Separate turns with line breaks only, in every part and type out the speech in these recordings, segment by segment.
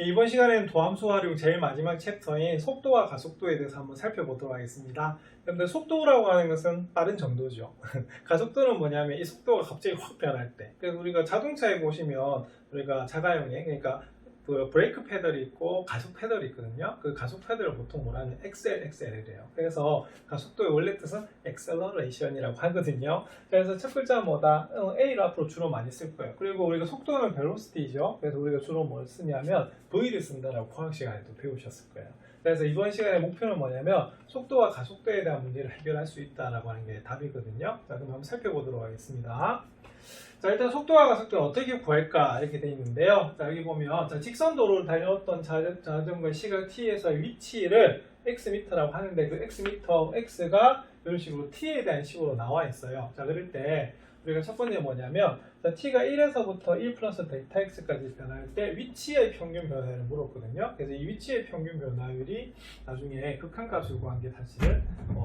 이번 시간에는 도함수 활용 제일 마지막 챕터인 속도와 가속도에 대해서 한번 살펴보도록 하겠습니다. 근데 속도라고 하는 것은 빠른 정도죠. 가속도는 뭐냐면 이 속도가 갑자기 확 변할 때. 그래서 우리가 자동차에 보시면 우리가 자가용에 그러니까 그 브레이크 페달이 있고 가속 페달이 있거든요. 그 가속 페달을 보통 뭐라 하면 XL이래요. 그래서 가속도의 원래 뜻은 acceleration이라고 하거든요. 그래서 첫 글자는 뭐다? A를 앞으로 주로 많이 쓸 거예요. 그리고 우리가 속도는 velocity죠. 그래서 우리가 주로 뭘 쓰냐면 V를 쓴다라고 과학 시간에도 배우셨을 거예요. 그래서 이번 시간의 목표는 뭐냐면 속도와 가속도에 대한 문제를 해결할 수 있다라고 하는 게 답이거든요. 자, 그럼 한번 살펴보도록 하겠습니다. 자, 일단 속도와 가속도를 어떻게 구할까 이렇게 되어 있는데요. 자, 여기 보면 자, 직선 도로를 달려왔던 자전거의 시각 t에서의 위치를 xm라고 하는데 그 x가 이런 식으로 t에 대한 식으로 나와 있어요. 자, 그럴 때 우리가 첫 번째 뭐냐면 자, t가 1에서부터 1 플러스 델타 x까지 변할 때 위치의 평균 변화율을 물었거든요. 그래서 이 위치의 평균 변화율이 나중에 극한값을 구한 게 사실은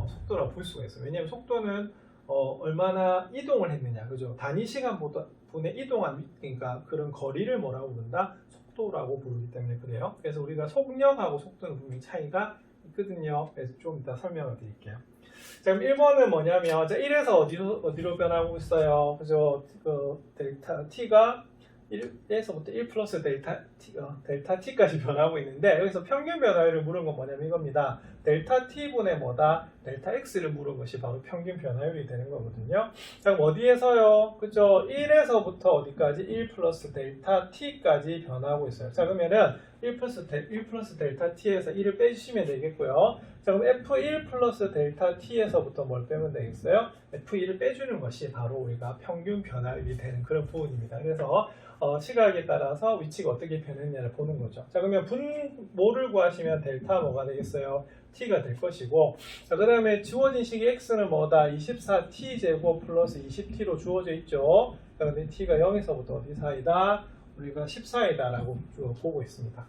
속도라고 볼 수가 있어요. 왜냐하면 속도는 얼마나 이동을 했느냐, 그죠? 단위 시간보다 분의 이동한 그러니까 그런 거리를 뭐라고 부른다? 속도라고 부르기 때문에 그래요. 그래서 우리가 속력하고 속도는 분명히 차이가 있거든요. 그래서 좀 이따 설명을 드릴게요. 자, 그럼 1번은 뭐냐면 자, 1에서 어디로 변하고 있어요? 그죠? 그 델타 t가 1에서부터 1 플러스 델타 t까지 변하고 있는데 여기서 평균 변화율을 물은 건 뭐냐면 이겁니다. 델타 t분의 뭐다? 델타 x를 물은 것이 바로 평균 변화율이 되는 거거든요. 자, 그럼 어디에서요? 그죠? 1에서부터 어디까지? 1 플러스 델타 t까지 변하고 있어요. 자, 그러면은 1 플러스 델타 t에서 1을 빼주시면 되겠고요. 자, 그럼 f1 플러스 델타 t에서부터 뭘 빼면 되겠어요? f1을 빼주는 것이 바로 우리가 평균 변화율이 되는 그런 부분입니다. 그래서 시각에 따라서 위치가 어떻게 변했냐를 보는 거죠. 자, 그러면 분모를 구하시면 델타 뭐가 되겠어요? t가 될 것이고, 자, 그 다음에 주어진 식이 x는 뭐다? 24t 제곱 플러스 20t로 주어져 있죠. 자, 근데 t가 0에서부터 어디 사이다? 우리가 14이다라고 보고 있습니다.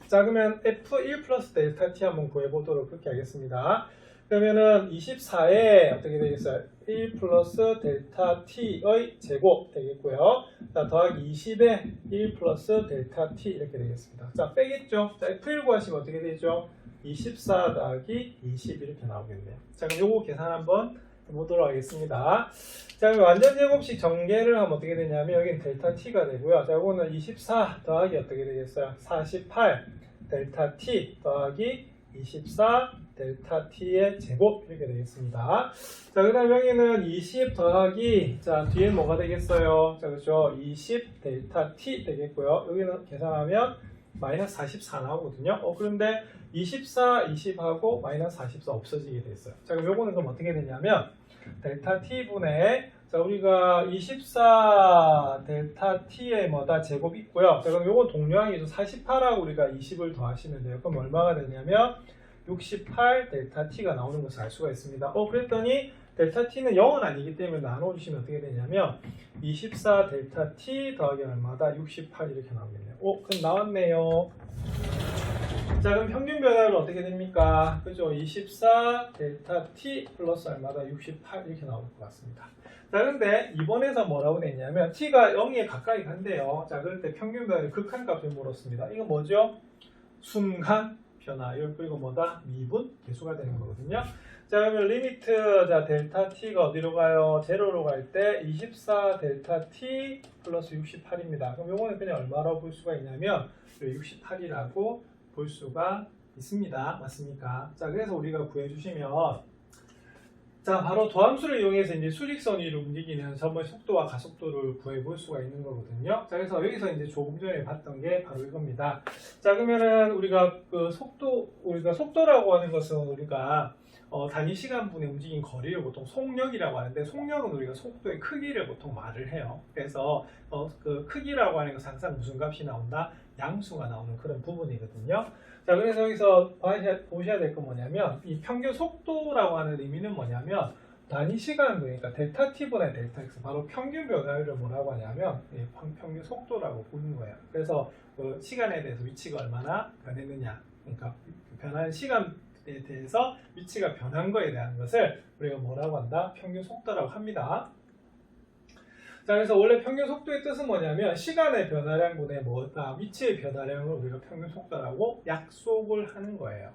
자, 그러면 f1 플러스 델타 t 한번 구해보도록 그렇게 하겠습니다. 그러면은 24에 어떻게 되겠어요? 1 플러스 델타 t의 제곱 되겠고요. 자, 더하기 20에 1 플러스 델타 t 이렇게 되겠습니다. 자, 빼겠죠? 자, f1 구하시면 어떻게 되죠? 24 더하기 20 이렇게 나오겠네요. 자, 그럼 요거 계산 한번 해보도록 하겠습니다. 자, 그럼 완전 제곱식 전개를 하면 어떻게 되냐면 여기는 델타 t가 되고요. 자, 요거는 24 더하기 어떻게 되겠어요? 48 델타 t 더하기 24 델타 t의 제곱 이렇게 되겠습니다. 자, 그 다음 여기는 20 더하기 자, 뒤에 뭐가 되겠어요? 자, 그렇죠? 20 델타 t 되겠고요. 여기는 계산하면 마이너스 44 나오거든요. 그런데 24, 20하고 마이너스 44 없어지게 됐어요. 자, 그럼 요거는 그럼 어떻게 되냐면 델타 t분의 자, 우리가 24 델타 t의 뭐다 제곱 있고요. 자, 그럼 요건 동량이죠. 48하고 우리가 20을 더하시면 돼요. 그럼 얼마가 되냐면 68 델타 t가 나오는 것을 알 수가 있습니다. 그랬더니 델타 t는 0은 아니기 때문에 나눠주시면 어떻게 되냐면 24 델타 t 더하기 얼마다? 68 이렇게 나오겠네요. 그럼 나왔네요. 자, 그럼 평균 변화율은 어떻게 됩니까? 그죠? 24 델타 t 플러스 얼마다? 68 이렇게 나올 것 같습니다. 자, 근데 이번에서 뭐라고 냈냐면 t가 0에 가까이 간대요. 자, 그럴 때 평균 변화율 극한값을 물었습니다. 이건 뭐죠? 순간 변화율 그리고 뭐다? 미분 계수가 되는 거거든요. 자, 그러면 리미트 자 델타 t가 어디로 가요? 제로로 갈 때 24 델타 t 플러스 68입니다. 그럼 요거는 그냥 얼마라고 볼 수가 있냐면 68이라고 볼 수가 있습니다. 맞습니까? 자, 그래서 우리가 구해주시면 자, 바로 도함수를 이용해서 이제 수직선 위로 움직이는 점의 속도와 가속도를 구해볼 수가 있는 거거든요. 자, 그래서 여기서 이제 조금 전에 봤던 게 바로 이겁니다. 자, 그러면은 우리가 우리가 속도라고 하는 것은 우리가 단위 시간분에 움직인 거리를 보통 속력이라고 하는데 속력은 우리가 속도의 크기를 보통 말을 해요. 그래서 그 크기라고 하는 것은 항상 무슨 값이 나온다? 양수가 나오는 그런 부분이거든요. 자, 그래서 여기서 보셔야 될 건 뭐냐면 이 평균 속도라고 하는 의미는 뭐냐면 단위 시간 그러니까 델타 t분의 델타 x 바로 평균 변화율을 뭐라고 하냐면 평균 속도라고 부르는 거예요. 그래서 그 시간에 대해서 위치가 얼마나 변했느냐 그러니까 변하는 시간에 대해서 위치가 변한 거에 대한 것을 우리가 뭐라고 한다? 평균 속도라고 합니다. 자, 그래서 원래 평균 속도의 뜻은 뭐냐면 시간의 변화량분의 위치의 변화량을 우리가 평균 속도라고 약속을 하는 거예요.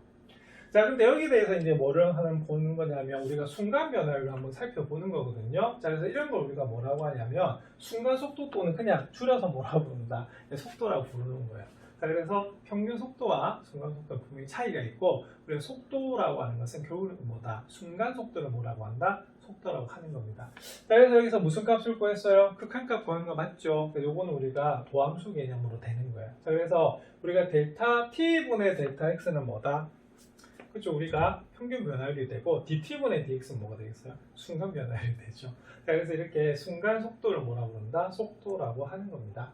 자, 근데 여기에 대해서 이제 뭐를 보는 거냐면 우리가 순간 변화를 한번 살펴보는 거거든요. 자, 그래서 이런 걸 우리가 뭐라고 하냐면 순간 속도 또는 그냥 줄여서 뭐라고 부른다. 속도라고 부르는 거예요. 자, 그래서 평균 속도와 순간 속도는 분명히 차이가 있고 우리가 속도라고 하는 것은 결국은 뭐다? 순간 속도를 뭐라고 한다? 속도라고 하는 겁니다. 자, 그래서 여기서 무슨 값을 구했어요? 극한값 구한 거 맞죠? 요거는 우리가 도함수 개념으로 되는 거예요. 자, 그래서 우리가 델타 t분의 델타 x는 뭐다? 그렇죠. 우리가 평균 변화율이 되고 dt분의 dx는 뭐가 되겠어요? 순간 변화율이 되죠. 자, 그래서 이렇게 순간 속도를 뭐라고 부른다? 속도라고 하는 겁니다.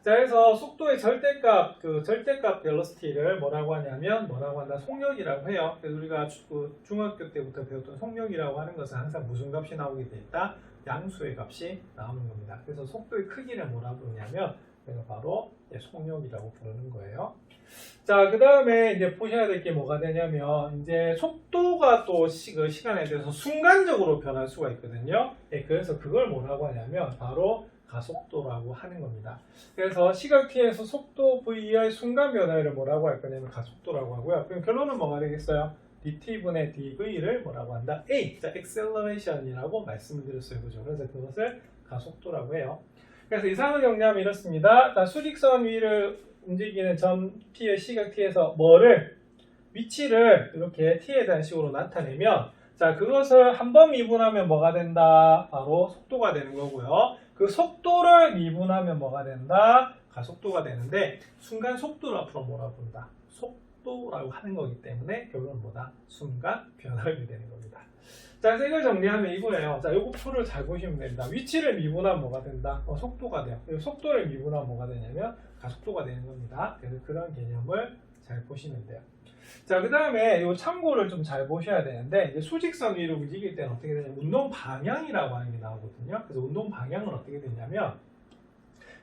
자, 그래서 속도의 절대값, 절대값 벨로시티를 뭐라고 하냐면 뭐라고 한다? 속력이라고 해요. 그래서 우리가 중학교 때부터 배웠던 속력이라고 하는 것은 항상 무슨 값이 나오게 돼 있다? 양수의 값이 나오는 겁니다. 그래서 속도의 크기를 뭐라고 부르냐면 내가 바로 속력이라고 부르는 거예요. 자, 그 다음에 이제 보셔야 될 게 뭐가 되냐면 이제 속도가 또 시간에 대해서 순간적으로 변할 수가 있거든요. 그래서 그걸 뭐라고 하냐면 바로 가속도라고 하는 겁니다. 그래서 시각 t에서 속도 v의 순간 변화를 뭐라고 할 거냐면 가속도라고 하고요. 그럼 결론은 뭐가 되겠어요? dt분의 dv를 뭐라고 한다? A, 자, acceleration이라고 말씀을 드렸어요. 그죠? 그래서 그것을 가속도라고 해요. 그래서 이상을 정리하면 이렇습니다. 자, 수직선 위를 움직이는 점 P의 시각 T에서 위치를 이렇게 T에 대한 식으로 나타내면 자, 그것을 한 번 미분하면 뭐가 된다? 바로 속도가 되는 거고요. 그 속도를 미분하면 뭐가 된다? 가속도가 되는데 순간 속도를 앞으로 뭐라고 부른다? 속도라고 하는 거기 때문에 결국은 뭐다? 순간 변화율이 되는 겁니다. 자, 그래서 이걸 정리하면 이거예요. 자, 요거 표를 잘 보시면 됩니다. 위치를 미분하면 뭐가 된다? 속도가 돼요. 그리고 속도를 미분하면 뭐가 되냐면 가속도가 되는 겁니다. 그래서 그런 개념을 잘 보시면 돼요. 자, 그 다음에 요 참고를 좀 잘 보셔야 되는데 이제 수직선 위로 움직일 때는 어떻게 되냐면 운동 방향이라고 하는 게 나오거든요. 그래서 운동 방향은 어떻게 되냐면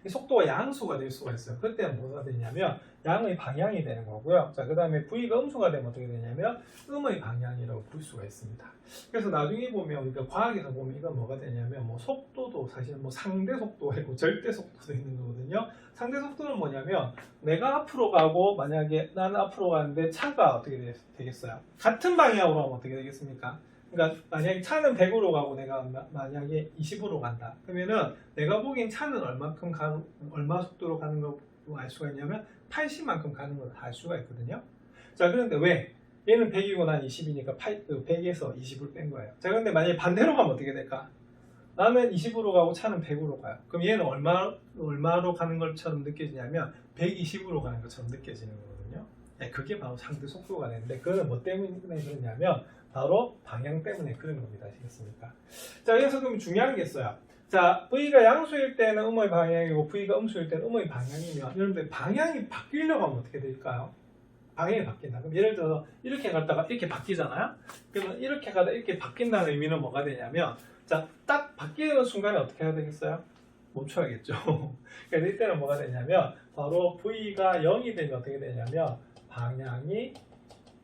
이 속도가 양수가 될 수가 있어요. 그때는 뭐가 되냐면 양의 방향이 되는 거고요. 자, 그 다음에 V가 음수가 되면 어떻게 되냐면 음의 방향이라고 볼 수가 있습니다. 그래서 나중에 보면 우리가 과학에서 보면 이건 뭐가 되냐면 속도도 사실 상대 속도가 있고 절대 속도도 있는 거거든요. 상대 속도는 뭐냐면 내가 앞으로 가고 만약에 나는 앞으로 가는데 차가 어떻게 되겠어요? 같은 방향으로 하면 어떻게 되겠습니까? 그러니까 만약에 차는 100으로 가고 내가 만약에 20으로 간다. 그러면은 내가 보기엔 차는 얼마 속도로 가는 걸 알 수가 있냐면 80만큼 가는 걸 알 수가 있거든요. 자, 그런데 왜? 얘는 100이고 난 20이니까 100에서 20을 뺀 거예요. 자, 그런데 만약에 반대로 가면 어떻게 될까? 나는 20으로 가고 차는 100으로 가요. 그럼 얘는 얼마로 가는 것처럼 느껴지냐면 120으로 가는 것처럼 느껴지는 거거든요. 그게 바로 상대 속도가 되는데 그거는 뭐 때문에 그러냐면 바로 방향 때문에 그런 겁니다. 아시겠습니까? 자, 그래서 그럼 중요한 게 있어요. 자, V가 양수일 때는 음의 방향이고 V가 음수일 때는 음의 방향이면 여러분들 방향이 바뀌려고 하면 어떻게 될까요? 방향이 바뀐다. 그럼 예를 들어서 이렇게 갔다가 이렇게 바뀌잖아요? 그러면 이렇게 가다 이렇게 바뀐다는 의미는 뭐가 되냐면 자, 딱 바뀌는 순간에 어떻게 해야 되겠어요? 멈춰야겠죠. 그래서 이때는 뭐가 되냐면 바로 V가 0이 되면 어떻게 되냐면 방향이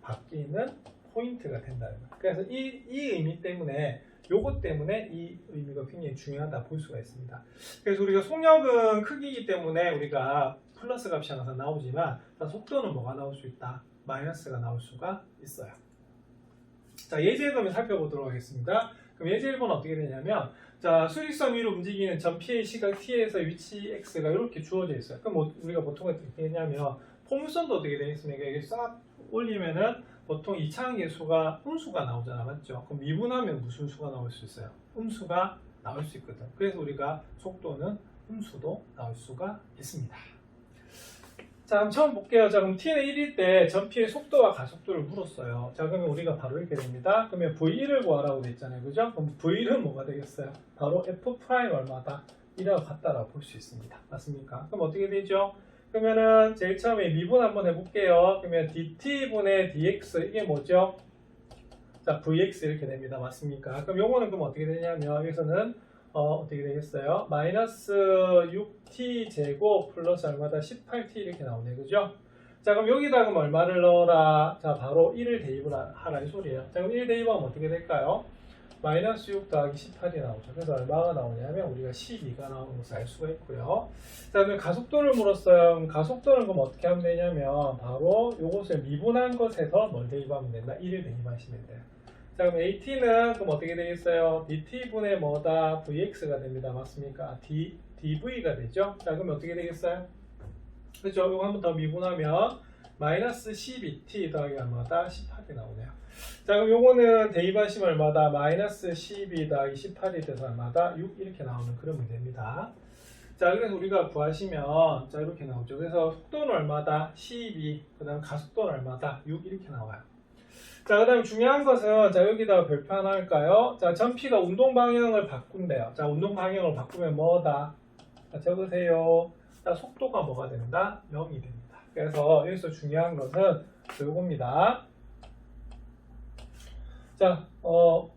바뀌는 포인트가 된다는 거예요. 그래서 이 의미 때문에 요것 때문에 이 의미가 굉장히 중요하다 볼 수가 있습니다. 그래서 우리가 속력은 크기이기 때문에 우리가 플러스 값이 항상 나오지만 속도는 뭐가 나올 수 있다? 마이너스가 나올 수가 있어요. 자, 예제 1번을 살펴보도록 하겠습니다. 그럼 예제 1번은 어떻게 되냐면 자, 수직선 위로 움직이는 점 P의 시각 T에서 위치 X가 이렇게 주어져 있어요. 그럼 우리가 보통 어떻게 했냐면 포물선도 어떻게 되겠습니까? 이게 싹 올리면은 보통 이차항의 수가 음수가 나오잖아, 맞죠? 그럼 미분하면 무슨 수가 나올 수 있어요? 음수가 나올 수 있거든. 그래서 우리가 속도는 음수도 나올 수가 있습니다. 자, 그럼 처음 볼게요. 자, 그럼 t는 1일 때 점 P의 속도와 가속도를 물었어요. 자, 그러면 우리가 바로 이렇게 됩니다. 그러면 V1을 구하라고 돼 있잖아요, 그죠? 그럼 V1은 뭐가 되겠어요? 바로 F' 얼마다? 1하고 같다라고 볼 수 있습니다. 맞습니까? 그럼 어떻게 되죠? 그러면은 제일 처음에 미분 한번 해볼게요. 그러면 dt분의 dx 이게 뭐죠? 자, vx 이렇게 됩니다. 맞습니까? 그럼 요거는 그럼 어떻게 되냐면 여기서는 어떻게 되겠어요? 마이너스 6t 제곱 플러스 얼마다 18t 이렇게 나오네, 그죠? 자, 그럼 여기다 그럼 얼마를 넣어라? 자, 바로 1을 대입을 하라 이 소리예요. 자, 그럼 1 대입하면 어떻게 될까요? 마이너스 6 더하기 18이 나오죠. 그래서 얼마가 나오냐면 우리가 12가 나오는 것을 알 수가 있고요. 자, 그럼 가속도를 물었어요. 그럼 가속도는 그럼 어떻게 하면 되냐면 바로 이것을 미분한 것에서 뭘 대입하면 된다? 1을 대입하시면 돼요. 자, 그럼 AT는 그럼 어떻게 되겠어요? DT분의 뭐다? VX가 됩니다. 맞습니까? DV가 되죠? 자, 그럼 어떻게 되겠어요? 그렇죠? 이거 한 번 더 미분하면 마이너스 12t 더하기 얼마다? 18이 나오네요. 자, 그럼 요거는 대입하시면 얼마다? 마이너스 12 더하기 18이 돼서 얼마다? 6 이렇게 나오는 그런 문제입니다. 자, 그래서 우리가 구하시면 자 이렇게 나오죠. 그래서 속도는 얼마다? 12. 그 다음 가속도는 얼마다? 6 이렇게 나와요. 자, 그 다음 중요한 것은 자 여기다가 별표 하나 할까요? 자, 전피가 운동 방향을 바꾼대요. 자, 운동 방향을 바꾸면 뭐다? 자, 적으세요. 자, 속도가 뭐가 된다? 0이 됩니다. 그래서 여기서 중요한 것은 요겁니다. 자,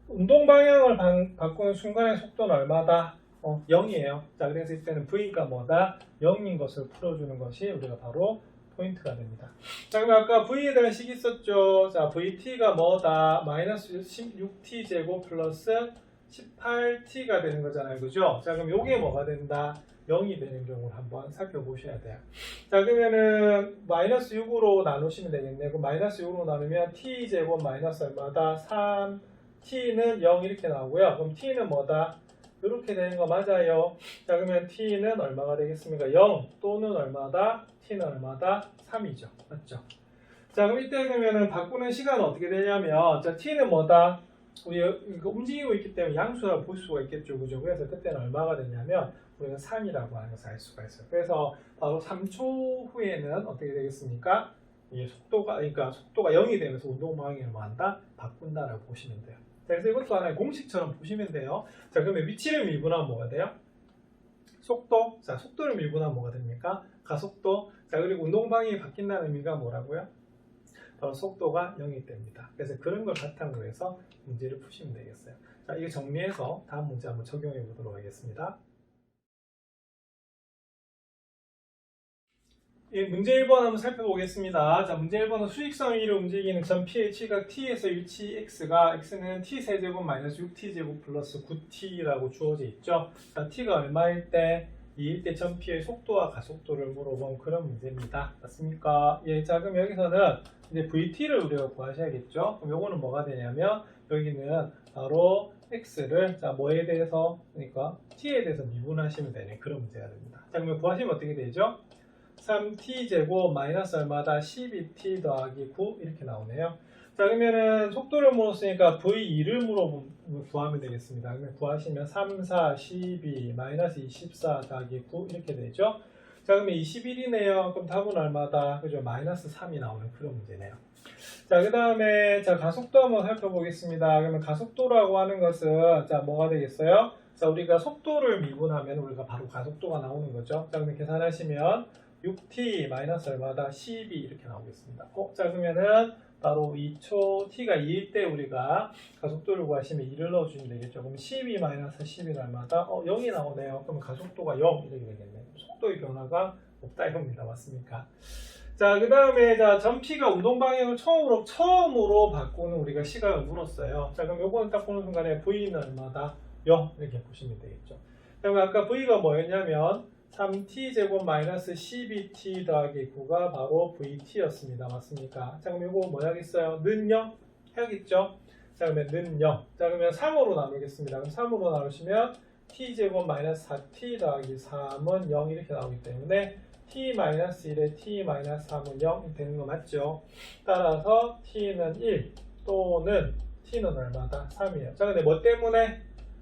운동 방향을 바꾸는 순간의 속도는 얼마다? 0이에요. 자, 그래서 이때는 V가 뭐다? 0인 것을 풀어주는 것이 우리가 바로 포인트가 됩니다. 자, 그럼 아까 V에 대한 식 있었죠? 자, VT가 뭐다? 마이너스 16T 제곱 플러스 18T가 되는 거잖아요. 그죠? 자, 그럼 요게 뭐가 된다? 0이 되는 경우를 한번 살펴보셔야 돼요. 자, 그러면은 마이너스 6으로 나누시면 되겠네. 그럼 마이너스 6으로 나누면 t 제곱 마이너스 얼마다? 3 t는 0 이렇게 나오고요. 그럼 t는 뭐다? 이렇게 되는 거 맞아요. 자, 그러면 t는 얼마가 되겠습니까? 0 또는 얼마다? t는 얼마다? 3이죠. 맞죠? 자, 그럼 이때 그러면은 바꾸는 시간은 어떻게 되냐면 자, t는 뭐다? 우리 이거 움직이고 있기 때문에 양수라고 볼 수가 있겠죠. 그죠? 그래서 그때는 얼마가 되냐면 우리가 3이라고 하는 것을 알 수가 있어요. 그래서 바로 3초 후에는 어떻게 되겠습니까? 이게 속도가 0이 되면서 운동 방향을 뭐 한다? 바꾼다라고 보시면 돼요. 자, 그래서 이것도 하나의 공식처럼 보시면 돼요. 자, 그러면 위치를 미분하면 뭐가 돼요? 속도. 자, 속도를 미분하면 뭐가 됩니까? 가속도. 자, 그리고 운동 방향이 바뀐다는 의미가 뭐라고요? 바로 속도가 0이 됩니다. 그래서 그런 걸 바탕으로 해서 문제를 푸시면 되겠어요. 자, 이거 정리해서 다음 문제 한번 적용해 보도록 하겠습니다. 예, 문제 1번 한번 살펴보겠습니다. 자, 문제 1번은 수직선 위로 움직이는 점 P의 치각 T에서 위치 X가 X는 T세제곱 마이너스 6T제곱 플러스 9T라고 주어져 있죠. 자, T가 얼마일 때? 2일 때 점 P의 속도와 가속도를 물어본 그런 문제입니다. 맞습니까? 예, 자, 그럼 여기서는 이제 VT를 우리가 구하셔야겠죠. 그럼 요거는 뭐가 되냐면 여기는 바로 X를 자, 뭐에 대해서 그러니까 T에 대해서 미분하시면 되는 그런 문제가 됩니다. 자, 그러면 구하시면 어떻게 되죠? 3t제곱 마이너스 얼마다? 12t 더하기 9 이렇게 나오네요. 자, 그러면은 속도를 물었으니까 v2를 구하면 되겠습니다. 그러면 구하시면 3, 4, 12, 마이너스 24 더하기 9 이렇게 되죠. 자, 그러면 21이네요. 그럼 답은 얼마다? 그죠? 마이너스 3이 나오는 그런 문제네요. 자, 그 다음에 자 가속도 한번 살펴보겠습니다. 그러면 가속도라고 하는 것은 자 뭐가 되겠어요? 자, 우리가 속도를 미분하면 우리가 바로 가속도가 나오는 거죠. 자, 그러면 계산하시면 6t 마이너스 얼마다? 12 이렇게 나오겠습니다. 자, 그러면은 바로 2초 t가 2일 때 우리가 가속도를 구하시면 2를 넣어주면 되겠죠. 그럼 12 마이너스 12는 얼마다? 0이 나오네요. 그럼 가속도가 0 이렇게 되겠네요. 속도의 변화가 없다 이겁니다. 맞습니까? 자, 그 다음에 자, 점 P가 운동 방향을 처음으로 바꾸는 우리가 시각을 물었어요. 자, 그럼 요거는 딱 보는 순간에 V는 얼마다? 0 이렇게 보시면 되겠죠. 그럼 아까 V가 뭐였냐면 3t제곱 마이너스 12t 더하기 9가 바로 VT였습니다. 맞습니까? 자, 그럼 이거 뭐 하겠어요? 는 0? 해야겠죠? 자, 그러면 는 0. 자, 그러면 3으로 나누겠습니다. 그럼 3으로 나누시면 t제곱 마이너스 4t 더하기 3은 0 이렇게 나오기 때문에 t 마이너스 1에 t 마이너스 3은 0이 되는 거 맞죠? 따라서 t는 1 또는 t는 얼마다? 3이에요. 자, 근데 뭐 때문에?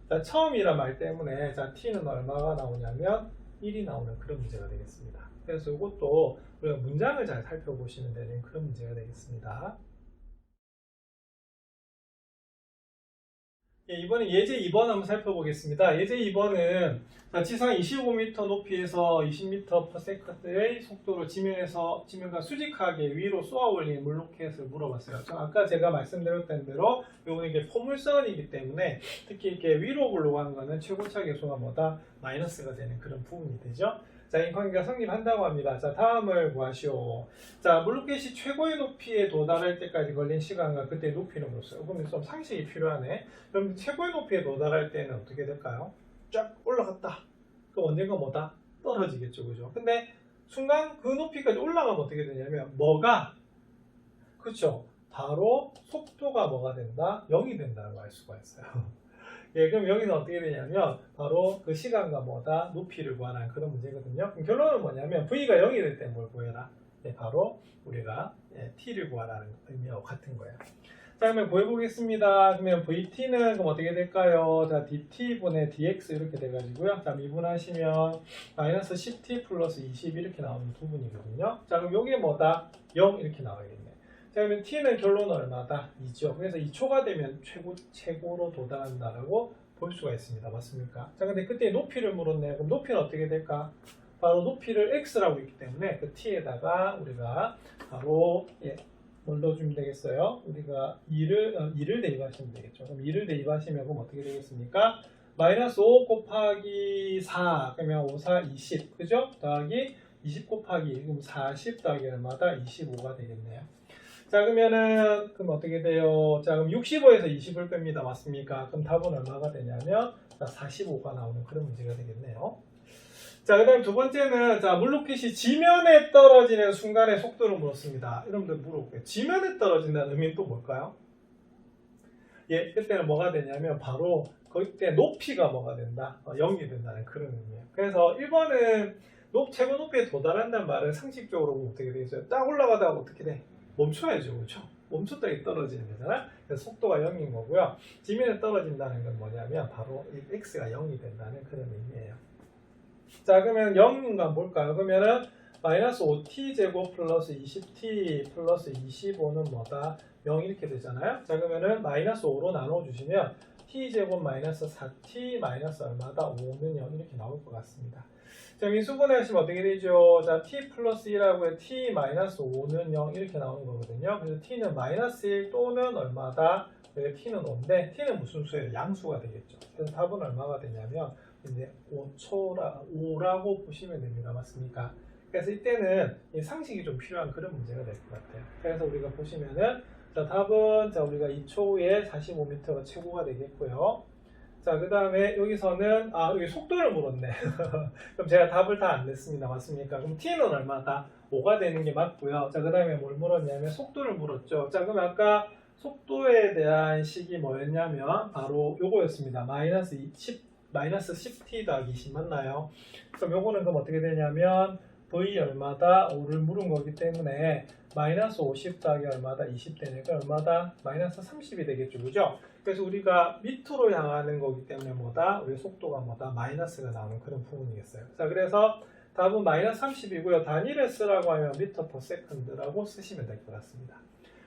자, 처음이란 말 때문에 자, t는 얼마가 나오냐면 1이 나오는 그런 문제가 되겠습니다. 그래서 이것도 우리가 문장을 잘 살펴보시면 되는 그런 문제가 되겠습니다. 예, 이번에 예제 2번 한번 살펴보겠습니다. 예제 2번은 지상 25m 높이에서 20m/s의 속도로 지면과 수직하게 위로 쏘아 올리는 물로켓을 물어봤어요. 아까 제가 말씀드렸던 대로 이거는 이게 포물선이기 때문에 특히 이렇게 위로 굴러가는 거는 최고차 계수가 뭐다? 마이너스가 되는 그런 부분이 되죠. 자, 인관계가 성립한다고 합니다. 자, 다음을 구하시오. 자, 물로켓이 최고의 높이에 도달할 때까지 걸린 시간과 그때 높이는 뭐였어요? 그러면 좀 상식이 필요하네. 그럼 최고의 높이에 도달할 때는 어떻게 될까요? 쫙 올라갔다. 그럼 언젠가 뭐다? 떨어지겠죠, 그죠? 근데 순간 그 높이까지 올라가면 어떻게 되냐면 뭐가 그렇죠? 바로 속도가 뭐가 된다? 0이 된다는 걸 알 수가 있어요. 예, 그럼 여기서 어떻게 되냐면 바로 그 시간과 뭐다? 높이를 구하라는 그런 문제거든요. 그럼 결론은 뭐냐면 V가 0이 될 때 뭘 구해라? 예, 바로 우리가 T를 구하라는 의미와 같은 거예요. 자, 그러면 구해보겠습니다. 그러면 VT는 그럼 어떻게 될까요? 자, DT분의 DX 이렇게 돼가지고요. 자, 미분하시면 마이너스 10T 플러스 20 이렇게 나오는 두 분이거든요. 자, 그럼 여기에 뭐다? 0 이렇게 나와야겠네. 자, 그러면 T는 결론은 얼마다? 2죠. 그래서 2초가 되면 최고로 도달한다라고 볼 수가 있습니다. 맞습니까? 자, 근데 그때 높이를 물었네요. 그럼 높이는 어떻게 될까? 바로 높이를 X라고 있기 때문에 그 T에다가 우리가 바로 뭘 넣어주면 되겠어요? 우리가 2를 대입하시면 되겠죠. 그럼 2를 대입하시면 그럼 어떻게 되겠습니까? 마이너스 5 곱하기 4 그러면 5, 4, 20 그죠? 더하기 20 곱하기 그럼 40 더하기 얼마다? 25가 되겠네요. 자, 그럼 어떻게 돼요? 자, 그럼 65에서 20을 뺍니다. 맞습니까? 그럼 답은 얼마가 되냐면 45가 나오는 그런 문제가 되겠네요. 자, 그 다음 두 번째는 자, 물로켓이 지면에 떨어지는 순간의 속도를 물었습니다. 여러분들 물어볼게요. 지면에 떨어진다는 의미는 또 뭘까요? 예, 그때는 뭐가 되냐면 바로 그때 높이가 뭐가 된다? 0이 된다는 그런 의미예요. 그래서 1번은 최고 높이에 도달한다는 말은 상식적으로 보면 어떻게 되겠어요? 딱 올라가다가 어떻게 돼? 멈춰야죠, 그렇죠? 멈췄다 떨어지는 거잖아. 그래서 속도가 0인 거고요. 지면에 떨어진다는 건 뭐냐면 바로 이 x가 0이 된다는 그런 의미예요. 자, 그러면 0은 뭘까요? 그러면은 마이너스 5t 제곱 플러스 20t 플러스 25는 뭐다? 0 이렇게 되잖아요. 자, 그러면은 마이너스 5로 나눠주시면 t 제곱 마이너스 4t 마이너스 얼마다? 5는 0 이렇게 나올 것 같습니다. 자, 인수분해 하시면 어떻게 되죠? 자, t 플러스 1하고 t 마이너스 5는 0 이렇게 나오는 거거든요. 그래서 t는 마이너스 1 또는 얼마다? t는 5인데 t는 무슨 수예요? 양수가 되겠죠. 그래서 답은 얼마가 되냐면 이제 5라고 보시면 됩니다. 맞습니까? 그래서 이때는 상식이 좀 필요한 그런 문제가 될 것 같아요. 그래서 우리가 보시면은 자, 답은 자, 우리가 2초 후에 45m가 최고가 되겠고요. 자, 그 다음에 여기서는 여기 속도를 물었네. 그럼 제가 답을 다 안 냈습니다. 맞습니까? 그럼 t는 얼마다? 5가 되는 게 맞고요. 자, 그 다음에 뭘 물었냐면 속도를 물었죠. 자, 그럼 아까 속도에 대한 식이 뭐였냐면 바로 요거였습니다. 마이너스 10t 더하기 20 맞나요? 그럼 요거는 그럼 어떻게 되냐면 v 얼마다? 5를 물은 거기 때문에 마이너스 50 더하기 얼마다? 20 되니까 얼마다? 마이너스 30이 되겠죠. 그죠? 그래서 우리가 밑으로 향하는 거기 때문에 뭐다? 우리 속도가 뭐다? 마이너스가 나오는 그런 부분이겠어요. 자, 그래서 답은 마이너스 30이고요. 단위를 쓰라고 하면 미터 퍼 세컨드라고 쓰시면 될 것 같습니다.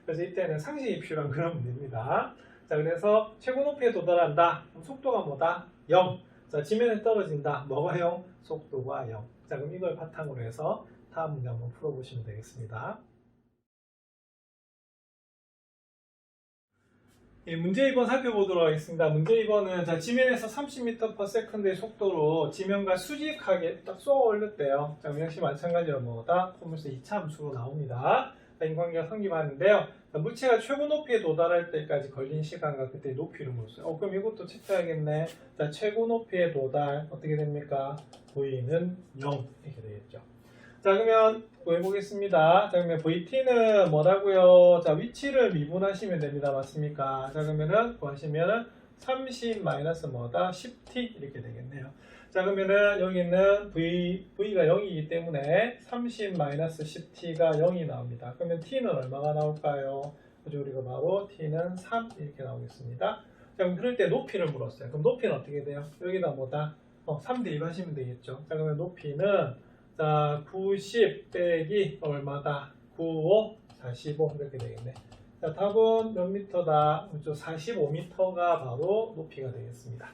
그래서 이때는 상식이 필요한 그런 문제입니다. 자, 그래서 최고 높이에 도달한다. 그럼 속도가 뭐다? 0. 자, 지면에 떨어진다. 뭐가 0? 속도가 0. 자, 그럼 이걸 바탕으로 해서 다음 문제 한번 풀어보시면 되겠습니다. 예, 문제 2번 살펴보도록 하겠습니다. 문제 2번은 자, 지면에서 30m/s의 속도로 지면과 수직하게 딱 쏘아 올렸대요. 자, 역시 마찬가지로 뭐다? 포물선 2차 함수로 나옵니다. 자, 인관계가 성립하는데요. 자, 물체가 최고 높이에 도달할 때까지 걸린 시간과 그때 높이를 물었어요. 그럼 이것도 체크해야겠네. 자, 최고 높이에 도달 어떻게 됩니까? V는 0 이렇게 되겠죠. 자, 그러면 구해보겠습니다. 자, 그러면 VT는 뭐라고요? 자, 위치를 미분하시면 됩니다. 맞습니까? 자, 그러면은 구하시면은 30 마이너스 뭐다? 10t 이렇게 되겠네요. 자, 그러면은 여기는 V가 0이기 때문에 30 마이너스 10t가 0이 나옵니다. 그러면 t는 얼마가 나올까요? 그죠? 우리가 바로 t는 3 이렇게 나오겠습니다. 자, 그럼 그럴 때 높이를 물었어요. 그럼 높이는 어떻게 돼요? 여기다 뭐다? 3 대입하시면 되겠죠. 자, 그러면 높이는 자, 90 빼기 얼마다? 95, 45 이렇게 되겠네. 자, 답은 몇 미터다? 45m가 바로 높이가 되겠습니다.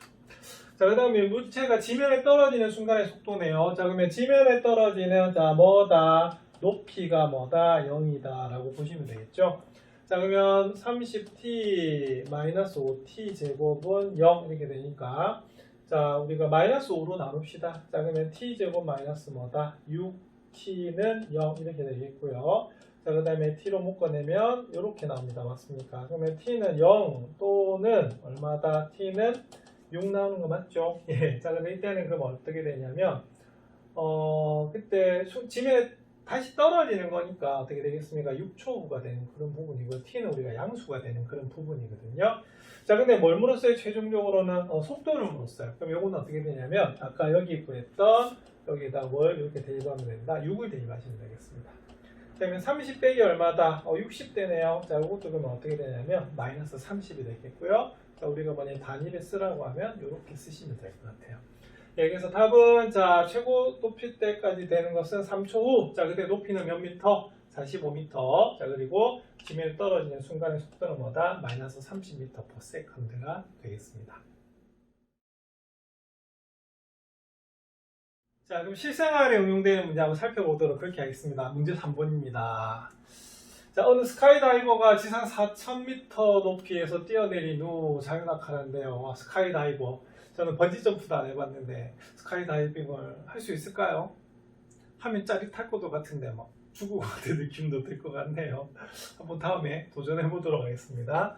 자, 그 다음에 물체가 지면에 떨어지는 순간의 속도네요. 자, 그러면 지면에 떨어지는 자, 뭐다? 높이가 뭐다? 0이다 라고 보시면 되겠죠. 자, 그러면 30t 마이너스 5t 제곱은 0 이렇게 되니까 자, 우리가 마이너스 5로 나눕시다. 자, 그러면 t제곱 마이너스 뭐다? 6t는 0 이렇게 되겠고요. 자, 그 다음에 t로 묶어내면 이렇게 나옵니다. 맞습니까? 그러면 t는 0 또는 얼마다? t는 6 나오는 거 맞죠? 예. 자, 근데 이때는 그럼 어떻게 되냐면, 그때 지면에 다시 떨어지는 거니까 어떻게 되겠습니까? 6초후가 되는 그런 부분이고, t는 우리가 양수가 되는 그런 부분이거든요. 자, 근데 뭘 물었어요? 최종적으로는 속도를 물었어요. 그럼 요거는 어떻게 되냐면, 아까 여기 구했던 여기에다 뭘 이렇게 대입하면 된다? 6을 대입하시면 되겠습니다. 그러면 30 빼기 얼마다? 60되네요. 자, 이것도 그러면 어떻게 되냐면 마이너스 30이 되겠고요. 자, 우리가 만약에 단위를 쓰라고 하면 이렇게 쓰시면 될 것 같아요. 예, 그래서 답은 자, 최고 높이 때까지 되는 것은 3초 후. 자, 그때 높이는 몇 미터? 45m. 자, 그리고 지면에 떨어지는 순간의 속도는 뭐다? 마이너스 30m/s가 되겠습니다. 자, 그럼 실생활에 응용되는 문제 한번 살펴보도록 그렇게 하겠습니다. 문제 3번입니다. 자, 어느 스카이다이버가 지상 4,000m 높이에서 뛰어내린 후 자유낙하하는데요. 스카이다이버. 저는 번지점프도 안 해봤는데 스카이다이빙을 할 수 있을까요? 하면 짜릿할 것도 같은데 막 죽을 것 같은 느낌도 들 것 같네요. 한번 다음에 도전해 보도록 하겠습니다.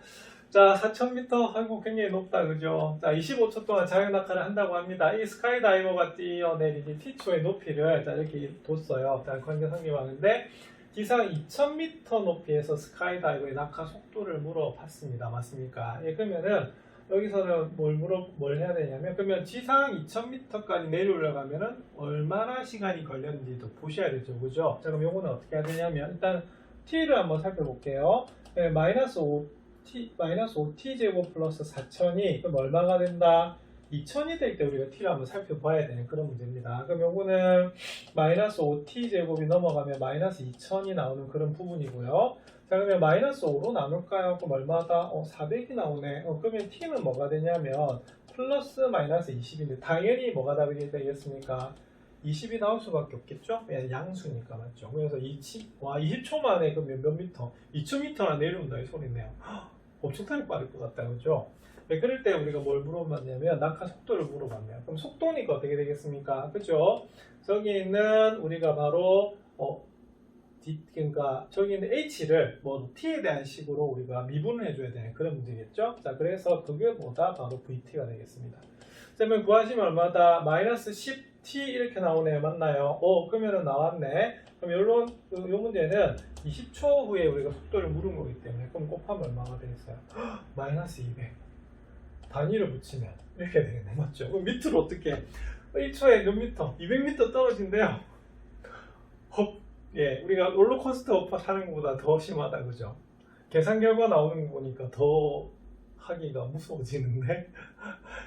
자, 4,000m. 아이고, 굉장히 높다, 그죠? 자, 25초 동안 자유낙하를 한다고 합니다. 이 스카이다이버가 뛰어내리기 T초의 높이를 자, 이렇게 뒀어요. 자, 관계상계방인데 지상 2,000m 높이에서 스카이다이버의 낙하 속도를 물어봤습니다. 맞습니까? 예, 그러면은 여기서는 뭘 해야 되냐면, 그러면 지상 2,000m까지 내려올라가면은 얼마나 시간이 걸렸는지도 보셔야 되죠, 그죠? 자, 그럼 요거는 어떻게 해야 되냐면, 일단 t를 한번 살펴볼게요. 네, 마이너스 5t 제곱 플러스 4,000이 그럼 얼마가 된다? 2,000이 될 때 우리가 t를 한번 살펴봐야 되는 그런 문제입니다. 그럼 요거는 마이너스 5t 제곱이 넘어가면 마이너스 2,000이 나오는 그런 부분이고요. 자, 그러면 마이너스 5로 나눌까요? 그럼 얼마다? 400이 나오네. 그러면 t는 뭐가 되냐면 플러스 마이너스 20인데 당연히 뭐가 답이 되겠습니까? 20이 나올 수밖에 없겠죠? 양수니까 맞죠? 그래서 20초 만에 그러면 몇 미터? 2,000m나 내려온다 이 소리네요. 엄청나게 빠를 것 같다, 그죠? 그럴 때 우리가 뭘 물어봤냐면 낙하 속도를 물어봤네요. 그럼 속도니까 어떻게 되겠습니까? 그죠? 저기 있는 우리가 바로 그러니까 저기 있는 h를 뭐 t에 대한 식으로 우리가 미분을 해줘야 되는 그런 문제겠죠? 자, 그래서 그게 뭐다? 바로 vt가 되겠습니다. 자, 그러면 구하시면 얼마다? 마이너스 10t 이렇게 나오네요. 맞나요? 그러면은 나왔네. 그럼 요 문제는 20초 후에 우리가 속도를 물은 거기 때문에 그럼 곱하면 얼마가 되겠어요? 마이너스 200. 단위를 붙이면 이렇게 되겠네. 맞죠? 그럼 밑으로 어떻게? 1초에 몇 미터? 200m 떨어진대요. 예, 우리가 롤러코스터 타는 것보다 더 심하다, 그죠? 계산 결과 나오는 거 보니까 더 하기가 무서워지는데.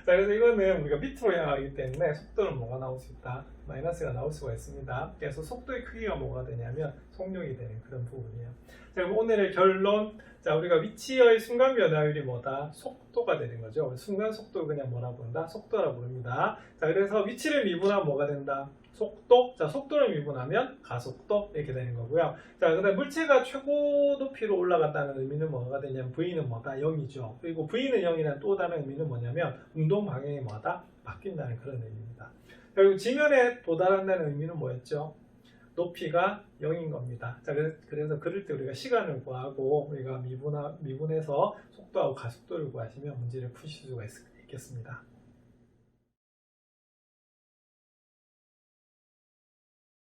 자, 그래서 이거는 우리가 밑으로 향하기 때문에 속도는 뭐가 나올 수 있다? 마이너스가 나올 수가 있습니다. 그래서 속도의 크기가 뭐가 되냐면 속력이 되는 그런 부분이에요. 자, 그럼 오늘의 결론. 자, 우리가 위치의 순간 변화율이 뭐다? 속도가 되는 거죠. 순간 속도 그냥 뭐라고 부른다? 속도라고 부릅니다. 자, 그래서 위치를 미분하면 뭐가 된다? 속도. 자, 속도를 미분하면 가속도 이렇게 되는 거고요. 자, 그다음 물체가 최고 높이로 올라갔다는 의미는 뭐가 되냐면 V는 뭐다? 0이죠. 그리고 V는 0이라는 또 다른 의미는 뭐냐면 운동 방향이 뭐다? 바뀐다는 그런 의미입니다. 그리고 지면에 도달한다는 의미는 뭐였죠? 높이가 0인 겁니다. 자, 그래서 그럴 때 우리가 시간을 구하고 우리가 미분해서 속도하고 가속도를 구하시면 문제를 푸실 수가 있겠습니다.